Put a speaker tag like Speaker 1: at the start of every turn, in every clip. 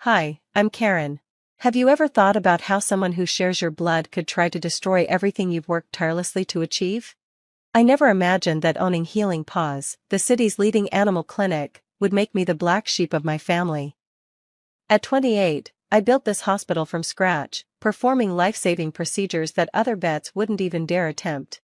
Speaker 1: Hi, I'm Karen. Have you ever thought about how someone who shares your blood could try to destroy everything you've worked tirelessly to achieve? I never imagined that owning Healing Paws, the city's leading animal clinic, would make me the black sheep of my family. At 28, I built this hospital from scratch, performing life-saving procedures that other vets wouldn't even dare attempt.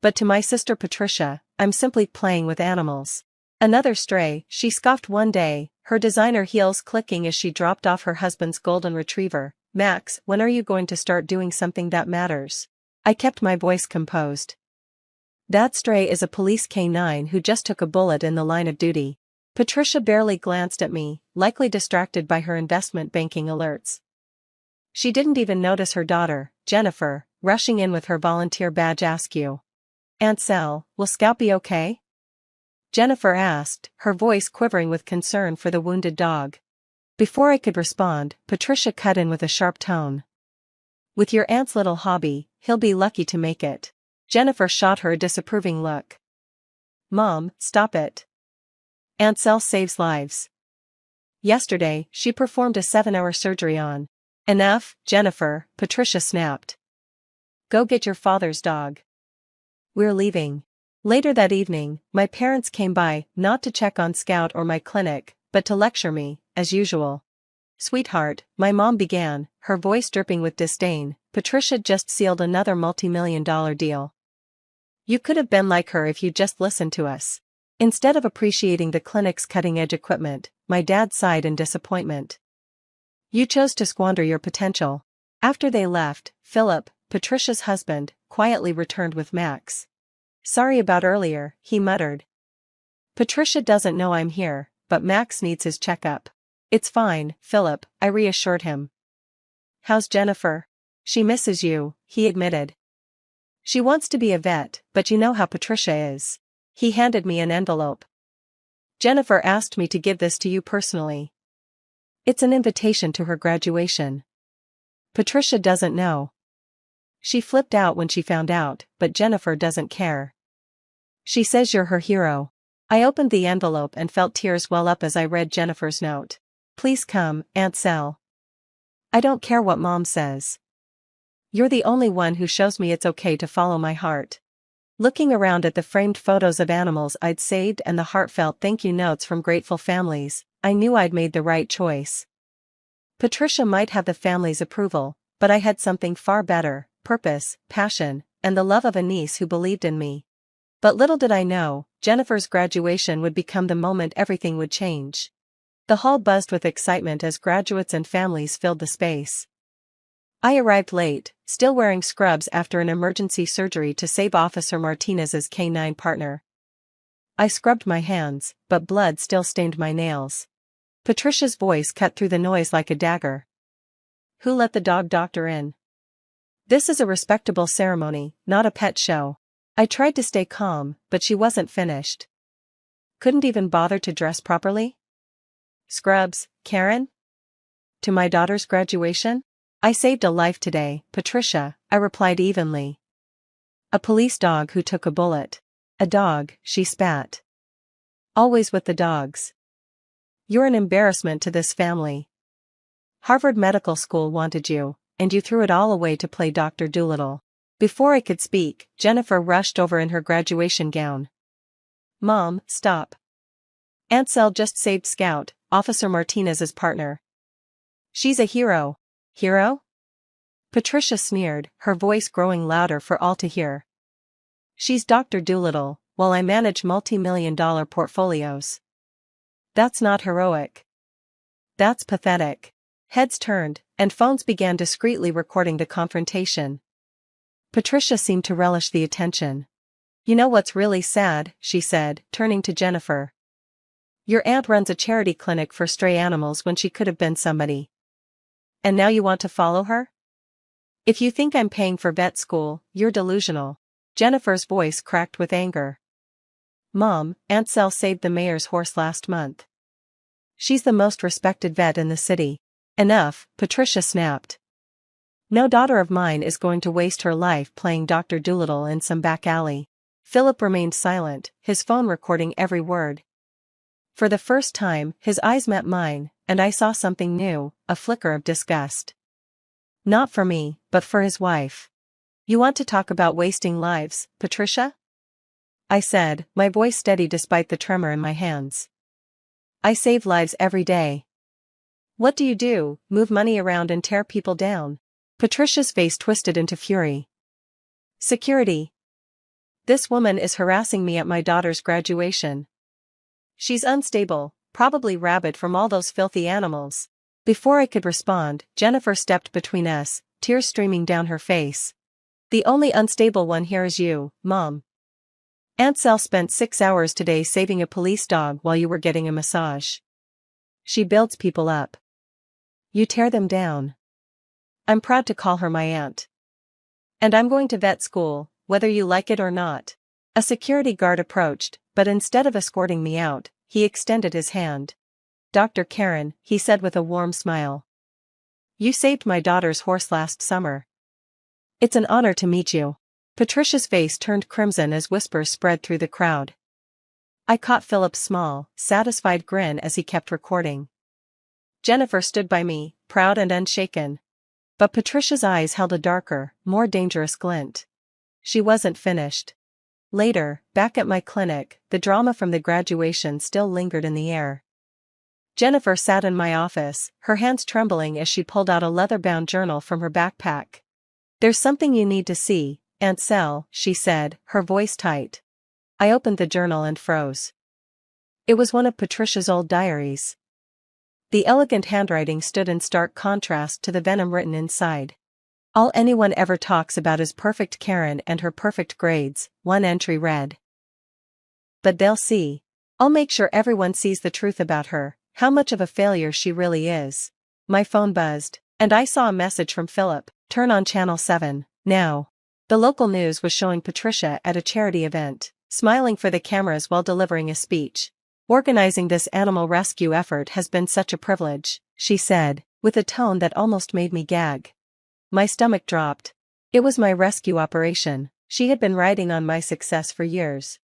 Speaker 1: But to my sister Patricia, I'm simply playing with animals. Another stray, she scoffed one day, her designer heels clicking as she dropped off her husband's golden retriever. Max, when are you going to start doing something that matters? I kept my voice composed. That stray is a police canine who just took a bullet in the line of duty. Patricia barely glanced at me, likely distracted by her investment banking alerts. She didn't even notice her daughter, Jennifer, rushing in with her volunteer badge. Ask you. Aunt Sal, will Scout be okay? Jennifer asked, her voice quivering with concern for the wounded dog. Before I could respond, Patricia cut in with a sharp tone. With your aunt's little hobby, he'll be lucky to make it. Jennifer shot her a disapproving look. Mom, stop it. Aunt Sal saves lives. Yesterday, she performed a 7-hour surgery on. Enough, Jennifer, Patricia snapped. Go get your father's dog. We're leaving. Later that evening, my parents came by, not to check on Scout or my clinic, but to lecture me, as usual. Sweetheart, my mom began, her voice dripping with disdain, Patricia just sealed another multi-million-dollar deal. You could have been like her if you'd just listened to us. Instead of appreciating the clinic's cutting-edge equipment, my dad sighed in disappointment. You chose to squander your potential. After they left, Philip, Patricia's husband, quietly returned with Max. Sorry about earlier, he muttered. Patricia doesn't know I'm here, but Max needs his checkup. It's fine, Philip, I reassured him. How's Jennifer? She misses you, he admitted. She wants to be a vet, but you know how Patricia is. He handed me an envelope. Jennifer asked me to give this to you personally. It's an invitation to her graduation. Patricia doesn't know. She flipped out when she found out, but Jennifer doesn't care. She says you're her hero. I opened the envelope and felt tears well up as I read Jennifer's note. Please come, Aunt Sal. I don't care what Mom says. You're the only one who shows me it's okay to follow my heart. Looking around at the framed photos of animals I'd saved and the heartfelt thank you notes from grateful families, I knew I'd made the right choice. Patricia might have the family's approval, but I had something far better, purpose, passion, and the love of a niece who believed in me. But little did I know, Jennifer's graduation would become the moment everything would change. The hall buzzed with excitement as graduates and families filled the space. I arrived late, still wearing scrubs after an emergency surgery to save Officer Martinez's canine partner. I scrubbed my hands, but blood still stained my nails. Patricia's voice cut through the noise like a dagger. Who let the dog doctor in? This is a respectable ceremony, not a pet show. I tried to stay calm, but she wasn't finished. Couldn't even bother to dress properly? Scrubs, Karen? To my daughter's graduation? I saved a life today, Patricia, I replied evenly. A police dog who took a bullet. A dog, she spat. Always with the dogs. You're an embarrassment to this family. Harvard Medical School wanted you, and you threw it all away to play Dr. Dolittle. Before I could speak, Jennifer rushed over in her graduation gown. Mom, stop. Aunt Sal just saved Scout, Officer Martinez's partner. She's a hero. Hero? Patricia sneered, her voice growing louder for all to hear. She's Dr. Dolittle, while I manage multi-million-dollar portfolios. That's not heroic. That's pathetic. Heads turned, and phones began discreetly recording the confrontation. Patricia seemed to relish the attention. You know what's really sad, she said, turning to Jennifer. Your aunt runs a charity clinic for stray animals when she could have been somebody. And now you want to follow her? If you think I'm paying for vet school, you're delusional. Jennifer's voice cracked with anger. Mom, Aunt Sal saved the mayor's horse last month. She's the most respected vet in the city. Enough, Patricia snapped. No daughter of mine is going to waste her life playing Dr. Dolittle in some back alley. Philip remained silent, his phone recording every word. For the first time, his eyes met mine, and I saw something new, a flicker of disgust. Not for me, but for his wife. You want to talk about wasting lives, Patricia? I said, my voice steady despite the tremor in my hands. I save lives every day. What do you do, move money around and tear people down? Patricia's face twisted into fury. Security. This woman is harassing me at my daughter's graduation. She's unstable, probably rabid from all those filthy animals. Before I could respond, Jennifer stepped between us, tears streaming down her face. The only unstable one here is you, Mom. Ansel spent 6 hours today saving a police dog while you were getting a massage. She builds people up. You tear them down. I'm proud to call her my aunt. And I'm going to vet school, whether you like it or not. A security guard approached, but instead of escorting me out, he extended his hand. Dr. Karen, he said with a warm smile. You saved my daughter's horse last summer. It's an honor to meet you. Patricia's face turned crimson as whispers spread through the crowd. I caught Philip's small, satisfied grin as he kept recording. Jennifer stood by me, proud and unshaken. But Patricia's eyes held a darker, more dangerous glint. She wasn't finished. Later, back at my clinic, the drama from the graduation still lingered in the air. Jennifer sat in my office, her hands trembling as she pulled out a leather-bound journal from her backpack. There's something you need to see, Ansel, she said, her voice tight. I opened the journal and froze. It was one of Patricia's old diaries. The elegant handwriting stood in stark contrast to the venom written inside. All anyone ever talks about is perfect Karen and her perfect grades, one entry read. But they'll see. I'll make sure everyone sees the truth about her, how much of a failure she really is. My phone buzzed, and I saw a message from Philip, turn on channel 7, now. The local news was showing Patricia at a charity event, smiling for the cameras while delivering a speech. Organizing this animal rescue effort has been such a privilege, she said, with a tone that almost made me gag. My stomach dropped. It was my rescue operation. She had been riding on my success for years.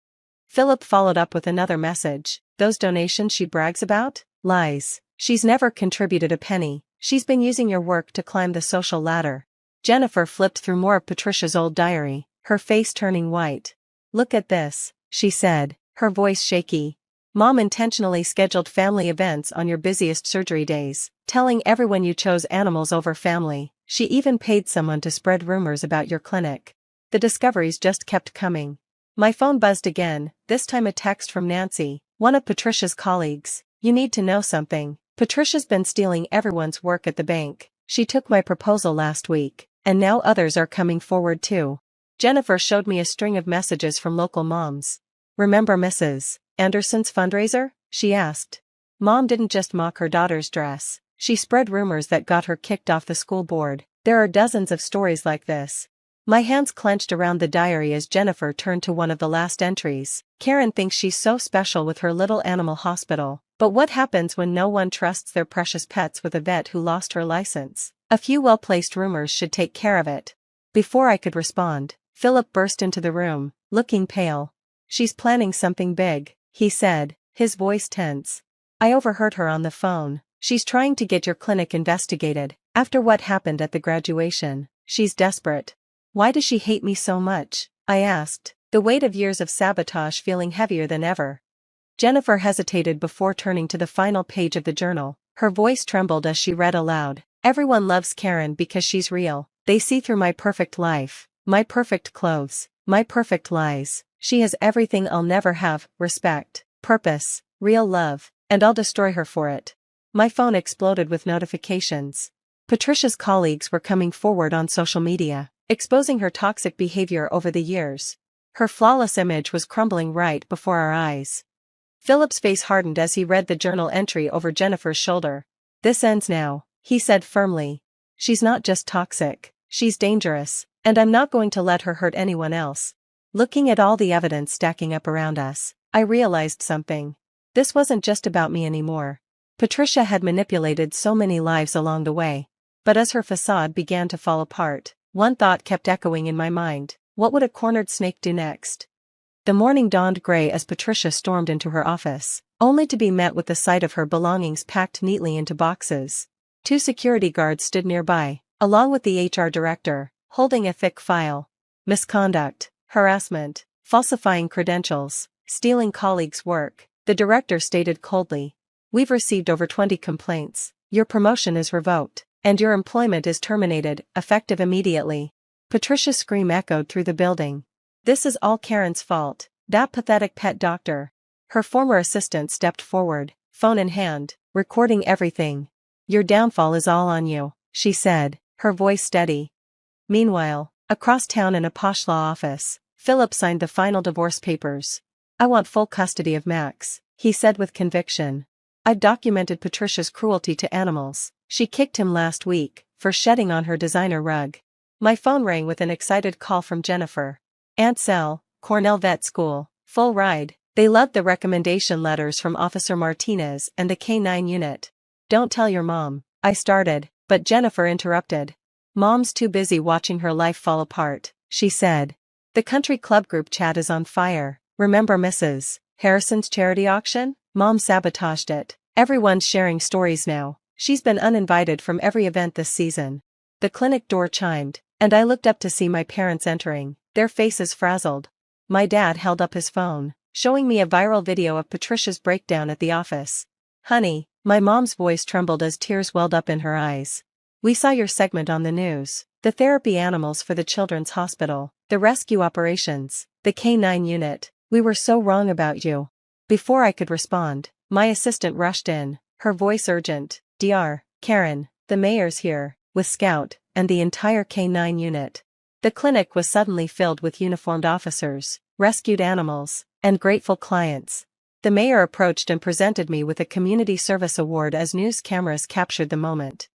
Speaker 1: Philip followed up with another message. Those donations she brags about? Lies. She's never contributed a penny. She's been using your work to climb the social ladder. Jennifer flipped through more of Patricia's old diary, her face turning white. Look at this, she said, her voice shaky. Mom intentionally scheduled family events on your busiest surgery days, telling everyone you chose animals over family. She even paid someone to spread rumors about your clinic. The discoveries just kept coming. My phone buzzed again, this time a text from Nancy, one of Patricia's colleagues. You need to know something. Patricia's been stealing everyone's work at the bank. She took my proposal last week, and now others are coming forward too. Jennifer showed me a string of messages from local moms. Remember Mrs. Anderson's fundraiser? She asked. Mom didn't just mock her daughter's dress. She spread rumors that got her kicked off the school board. There are dozens of stories like this. My hands clenched around the diary as Jennifer turned to one of the last entries. Karen thinks she's so special with her little animal hospital. But what happens when no one trusts their precious pets with a vet who lost her license? A few well-placed rumors should take care of it. Before I could respond, Philip burst into the room, looking pale. She's planning something big, he said, his voice tense. I overheard her on the phone. She's trying to get your clinic investigated. After what happened at the graduation, she's desperate. Why does she hate me so much? I asked, the weight of years of sabotage feeling heavier than ever. Jennifer hesitated before turning to the final page of the journal. Her voice trembled as she read aloud. Everyone loves Karen because she's real. They see through my perfect life, my perfect clothes, my perfect lies. She has everything I'll never have, respect, purpose, real love, and I'll destroy her for it. My phone exploded with notifications. Patricia's colleagues were coming forward on social media, exposing her toxic behavior over the years. Her flawless image was crumbling right before our eyes. Philip's face hardened as he read the journal entry over Jennifer's shoulder. This ends now, he said firmly. She's not just toxic, she's dangerous, and I'm not going to let her hurt anyone else. Looking at all the evidence stacking up around us, I realized something. This wasn't just about me anymore. Patricia had manipulated so many lives along the way. But as her facade began to fall apart, one thought kept echoing in my mind. What would a cornered snake do next? The morning dawned gray as Patricia stormed into her office. only to be met with the sight of her belongings packed neatly into boxes. 2 security guards stood nearby, along with the HR director, holding a thick file. Misconduct, harassment, falsifying credentials, stealing colleagues' work, the director stated coldly. We've received over 20 complaints. Your promotion is revoked, and your employment is terminated, effective immediately. Patricia's scream echoed through the building. This is all Karen's fault, that pathetic pet doctor. Her former assistant stepped forward, phone in hand, recording everything. Your downfall is all on you, she said, her voice steady. Meanwhile, across town in a posh law office, Philip signed the final divorce papers. I want full custody of Max, he said with conviction. I've documented Patricia's cruelty to animals. She kicked him last week for shedding on her designer rug. My phone rang with an excited call from Jennifer. Aunt Sel, Cornell Vet School, full ride. They loved the recommendation letters from Officer Martinez and the K-9 unit. Don't tell your mom, I started, but Jennifer interrupted. Mom's too busy watching her life fall apart, she said. The country club group chat is on fire. Remember Mrs. Harrison's charity auction? Mom sabotaged it. Everyone's sharing stories now. She's been uninvited from every event this season. The clinic door chimed, and I looked up to see my parents entering, their faces frazzled. My dad held up his phone, showing me a viral video of Patricia's breakdown at the office. Honey, my mom's voice trembled as tears welled up in her eyes. We saw your segment on the news, the therapy animals for the children's hospital, the rescue operations, the K-9 unit. We were so wrong about you. Before I could respond, my assistant rushed in, her voice urgent. Dr. Karen, the mayor's here, with Scout, and the entire K-9 unit. The clinic was suddenly filled with uniformed officers, rescued animals, and grateful clients. The mayor approached and presented me with a Community Service Award as news cameras captured the moment.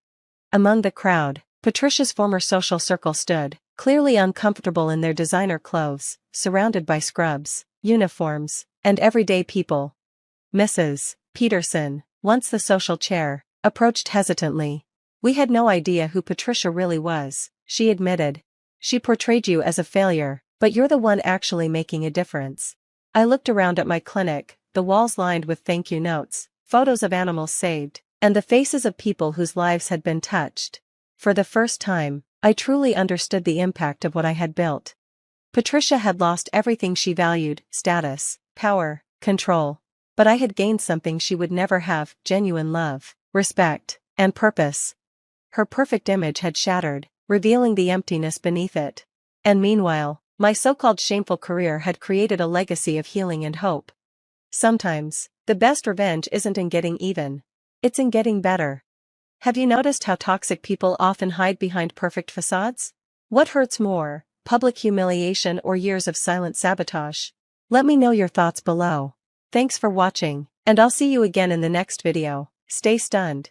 Speaker 1: Among the crowd, Patricia's former social circle stood, clearly uncomfortable in their designer clothes, surrounded by scrubs, uniforms, and everyday people. Mrs. Peterson, once the social chair, approached hesitantly. We had no idea who Patricia really was, she admitted. She portrayed you as a failure, but you're the one actually making a difference. I looked around at my clinic, the walls lined with thank you notes, photos of animals saved, and the faces of people whose lives had been touched. For the first time, I truly understood the impact of what I had built. Patricia had lost everything she valued: status, power, control. But I had gained something she would never have: genuine love, respect, and purpose. Her perfect image had shattered, revealing the emptiness beneath it. And meanwhile, my so-called shameful career had created a legacy of healing and hope. Sometimes, the best revenge isn't in getting even. It's in getting better. Have you noticed how toxic people often hide behind perfect facades? What hurts more, public humiliation or years of silent sabotage? Let me know your thoughts below. Thanks for watching, and I'll see you again in the next video. Stay stunned.